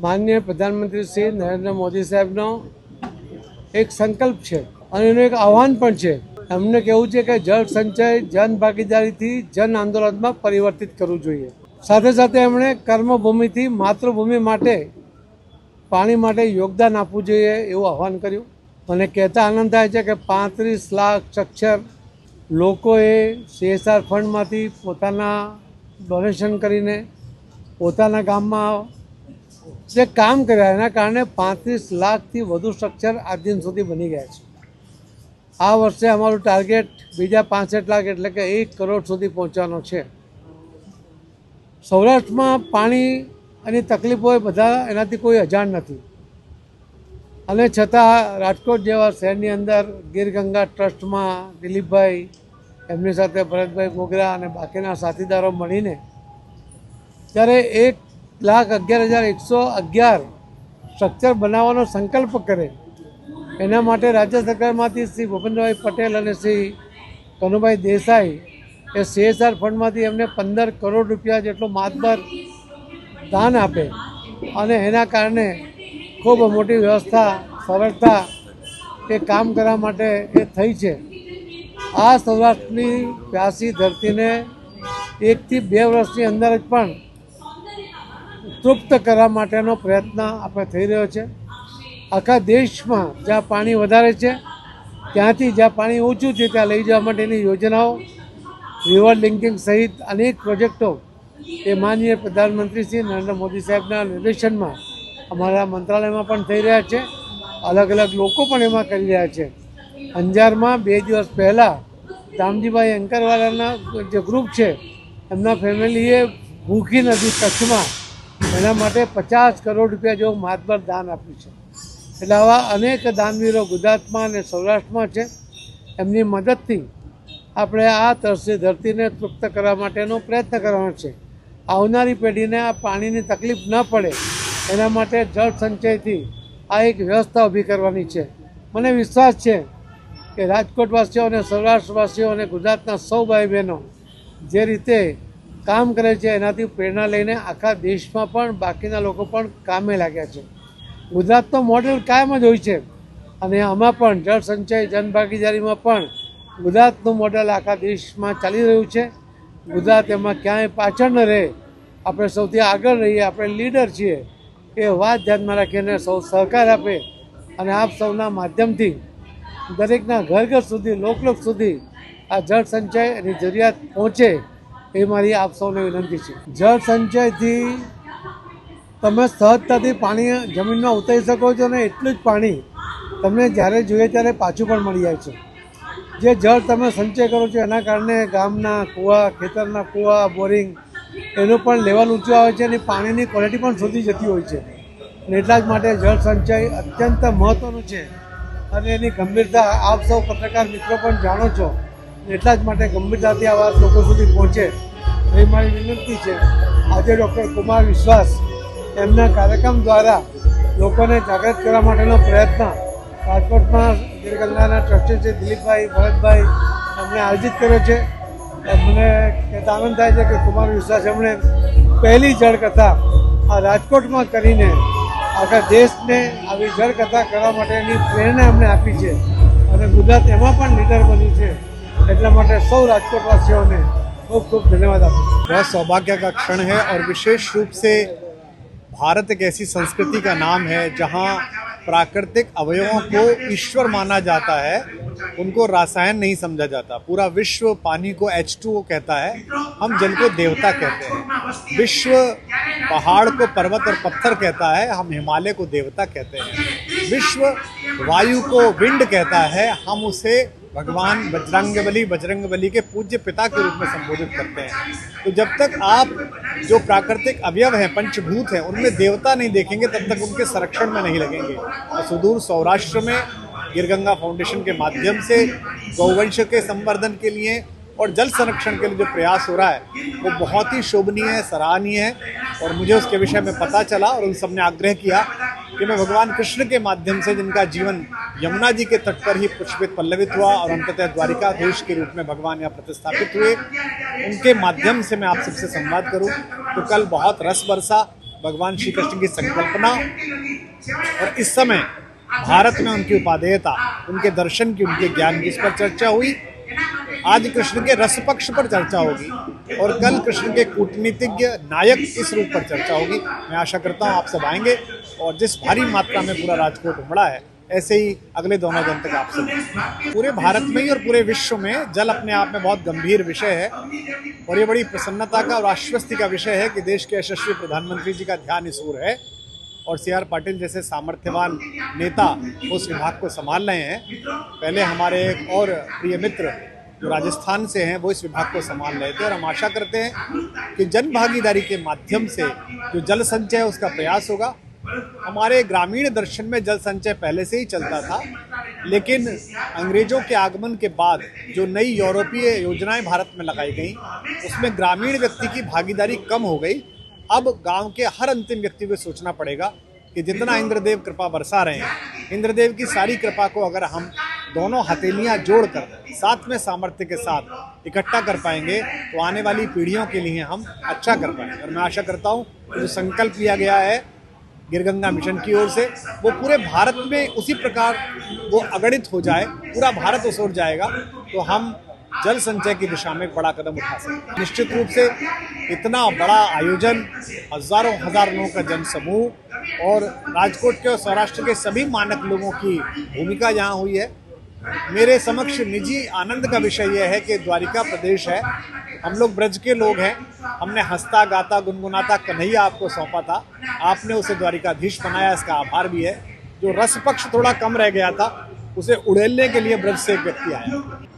માનનીય પ્રધાનમંત્રી શ્રી નરેન્દ્ર મોદી સાહેબનો એક સંકલ્પ છે અને એનું એક આહ્વાન પણ છે. એમને કહેવું છે કે જળ સંચય જન ભાગીદારીથી જન આંદોલનમાં પરિવર્તિત કરવું જોઈએ. સાથે સાથે એમણે કર્મભૂમિથી માતૃભૂમિ માટે પાણી માટે યોગદાન આપવું જોઈએ એવું આહ્વાન કર્યું. મને કહેતા આનંદ થાય છે કે 35 લાખ સાક્ષર લોકોએ CSR ફંડમાંથી પોતાના ડોનેશન કરીને પોતાના ગામમાં જે કામ કર્યા એના કારણે 35 લાખથી વધુ સ્ટ્રક્ચર આજ દિન સુધી બની ગયા છે. આ વર્ષે અમારું ટાર્ગેટ બીજા 65 લાખ એટલે કે 1 કરોડ સુધી પહોંચવાનો છે. સૌરાષ્ટ્રમાં પાણી અને તકલીફો બધા એનાથી કોઈ અજાણ નથી અને છતાં રાજકોટ જેવા શહેરની અંદર ગીરગંગા ટ્રસ્ટમાં દિલીપભાઈ એમની સાથે ભરતભાઈ મોગરા અને બાકીના સાથીદારો મળીને જ્યારે 1,11,111 સ્ટ્રક્ચર બનાવવાનો સંકલ્પ કરે એના માટે રાજ્ય સરકારમાંથી શ્રી ભૂપેન્દ્રભાઈ પટેલ અને શ્રી કનુભાઈ દેસાઈ એ CSR ફંડમાંથી એમને 15 કરોડ રૂપિયા જેટલું માતબર દાન આપે અને એના કારણે ખૂબ મોટી વ્યવસ્થા સરળતા એ કામ કરવા માટે એ થઈ છે. આ સૌરાષ્ટ્રની પ્યાસી ધરતીને 1 થી 2 વર્ષની અંદર જ પણ તૃપ્ત કરવા માટેનો પ્રયત્ન આપણે થઈ રહ્યો છે. આખા દેશમાં જ્યાં પાણી વધારે છે ત્યાંથી જ્યાં પાણી ઓછું છે ત્યાં લઈ જવા માટેની યોજનાઓ, રિવર લિંકિંગ સહિત અનેક પ્રોજેક્ટો એ માનનીય પ્રધાનમંત્રી શ્રી નરેન્દ્ર મોદી સાહેબના નિર્દેશનમાં અમારા મંત્રાલયમાં પણ થઈ રહ્યા છે. અલગ અલગ લોકો પણ એમાં કરી રહ્યા છે. અંજારમાં 2 દિવસ પહેલાં દામજીભાઈ અંકરવાલાના જે ગ્રુપ છે એમના ફેમિલીએ ભૂખી નદી કચ્છમાં એના માટે 50 કરોડ રૂપિયા જેવું માતબર દાન આપ્યું છે. એટલે આવા અનેક દાનવીરો ગુજરાતમાં અને સૌરાષ્ટ્રમાં છે. એમની મદદથી આપણે આ તરસી ધરતીને તૃપ્ત કરવા માટેનો પ્રયત્ન કરવાનો છે. આવનારી પેઢીને આ પાણીની તકલીફ ન પડે એના માટે જળ સંચયથી આ એક વ્યવસ્થા ઊભી કરવાની છે. મને વિશ્વાસ છે કે રાજકોટવાસીઓ અને સૌરાષ્ટ્રવાસીઓ અને ગુજરાતના સૌ ભાઈ બહેનો જે રીતે કામ કરે છે એનાથી પ્રેરણા લઈને આખા દેશમાં પણ બાકીના લોકો પણ કામે લાગ્યા છે. ગુજરાતનો મોડેલ કાયમ જ હોય છે અને આમાં પણ જળ સંચય જનભાગીદારીમાં પણ ગુજરાતનું મોડેલ આખા દેશમાં ચાલી રહ્યું છે. ગુજરાત એમાં ક્યાંય પાછળ ન રહે, આપણે સૌથી આગળ રહીએ, આપણે લીડર છીએ એ વાત ધ્યાનમાં રાખીને સૌ સહકાર આપે અને આપ સૌના માધ્યમથી દરેકના ઘર ઘર સુધી લોકલોક સુધી આ જળ સંચયની જરૂરિયાત પહોંચે એ મારી આપ સૌને વિનંતી છે. જળ સંચયથી તમે સહજતાથી પાણી જમીનમાં ઉતારી શકો છો અને એટલું જ પાણી તમને જ્યારે જોઈએ ત્યારે પાછું પણ મળી જાય છે. જે જળ તમે સંચય કરો છો એના કારણે ગામના કૂવા, ખેતરના કૂવા, બોરિંગ એનું પણ લેવલ ઊંચું આવે છે અને પાણીની ક્વોલિટી પણ સુધી જતી હોય છે. અને એટલા જ માટે જળ સંચય અત્યંત મહત્ત્વનું છે અને એની ગંભીરતા આપ સૌ પત્રકાર મિત્રો પણ જાણો છો. એટલા જ માટે ગંભીરતાથી આ વાત લોકો સુધી પહોંચે એ મારી વિનંતી છે. આજે ડૉક્ટર કુમાર વિશ્વાસ એમના કાર્યક્રમ દ્વારા લોકોને જાગૃત કરવા માટેનો પ્રયત્ન રાજકોટમાં ગીરગંગાના ટ્રસ્ટી છે દિલીપભાઈ, ભરતભાઈ એમણે આયોજિત કર્યો છે. મને કહેતા આનંદ થાય છે કે કુમાર વિશ્વાસ એમણે પહેલી જળકથા આ રાજકોટમાં કરીને આખા દેશને આવી જળકથા કરવા માટેની પ્રેરણા એમણે આપી છે અને ગુજરાત એમાં પણ લીડર બન્યું છે. એટલા માટે સૌ રાજકોટવાસીઓને खूब खूब धन्यवाद आपको। बहुत सौभाग्य का क्षण है और विशेष रूप से भारत एक ऐसी संस्कृति का नाम है जहां प्राकृतिक अवयवों को ईश्वर माना जाता है, उनको रसायन नहीं समझा जाता। पूरा विश्व पानी को H2O कहता है, हम जल को देवता कहते हैं। विश्व पहाड़ को पर्वत और पत्थर कहता है, हम हिमालय को देवता कहते हैं। विश्व वायु को विंड कहता है, हम उसे भगवान बजरंगबली के पूज्य पिता के रूप में संबोधित करते हैं। तो जब तक आप जो प्राकृतिक अवयव हैं, पंचभूत हैं, उनमें देवता नहीं देखेंगे तब तक उनके संरक्षण में नहीं लगेंगे। और सुदूर सौराष्ट्र में गीरगंगा फाउंडेशन के माध्यम से गौवंश के संवर्धन के लिए और जल संरक्षण के लिए जो प्रयास हो रहा है वो बहुत ही शोभनीय है, सराहनीय है। और मुझे उसके विषय में पता चला और उन सब ने आग्रह किया कि मैं भगवान कृष्ण के माध्यम से, जिनका जीवन यमुना जी के तट पर ही पुष्पित पल्लवित हुआ और अंततः द्वारिकाधीश के रूप में भगवान यहाँ प्रतिस्थापित हुए, उनके माध्यम से मैं आप सबसे संवाद करूं। तो कल बहुत रस बरसा भगवान श्री कृष्ण की संकल्पना और इस समय भारत में उनकी उपादेयता, उनके दर्शन की, उनके ज्ञान की इस पर चर्चा हुई। आज कृष्ण के रस पक्ष पर चर्चा होगी और कल कृष्ण के कूटनीतिज्ञ नायक इस रूप पर चर्चा होगी। मैं आशा करता हूँ आप सब आएंगे और जिस भारी मात्रा में पूरा राजकोट उमड़ा है ऐसे ही अगले 2 दिन तक आप सब। पूरे भारत में ही और पूरे विश्व में जल अपने आप में बहुत गंभीर विषय है और ये बड़ी प्रसन्नता का और आश्वस्ति का विषय है कि देश के यशस्वी प्रधानमंत्री जी का ध्यान इस ओर है और CR पाटिल जैसे सामर्थ्यवान नेता उस विभाग को संभाल रहे हैं। पहले हमारे एक और प्रिय मित्र जो राजस्थान से हैं वो इस विभाग को संभाल रहे थे और हम आशा करते हैं कि जन भागीदारी के माध्यम से जो जल संचय उसका प्रयास होगा। हमारे ग्रामीण दर्शन में जल संचय पहले से ही चलता था, लेकिन अंग्रेजों के आगमन के बाद जो नई यूरोपीय योजनाएं भारत में लगाई गई उसमें ग्रामीण व्यक्ति की भागीदारी कम हो गई। अब गांव के हर अंतिम व्यक्ति को सोचना पड़ेगा कि जितना इंद्रदेव कृपा बरसा रहे हैं, इंद्रदेव की सारी कृपा को अगर हम दोनों हथेलियां जोड़कर साथ में सामर्थ्य के साथ इकट्ठा कर पाएंगे तो आने वाली पीढ़ियों के लिए हम अच्छा कर पाएंगे। और मैं आशा करता हूं कि जो संकल्प लिया गया है गिरगंगा मिशन की ओर से वो पूरे भारत में उसी प्रकार वो अगणित हो जाए, पूरा भारत उस ओर जाएगा तो हम जल संचय की दिशा में एक बड़ा कदम उठा सकते हैं। निश्चित रूप से इतना बड़ा आयोजन, हजारों हजार लोगों का जन समूह और राजकोट के और सौराष्ट्र के सभी मानक लोगों की भूमिका यहाँ हुई है। मेरे समक्ष निजी आनंद का विषय यह है कि द्वारिका प्रदेश है, हम लोग ब्रज के लोग हैं, हमने हंसता गाता गुनगुनाता कन्हैया आपको सौंपा था, आपने उसे द्वारिकाधीश बनाया, इसका आभार भी है। जो रस पक्ष थोड़ा कम रह गया था उसे उड़ेलने के लिए ब्रज से एक व्यक्ति आया।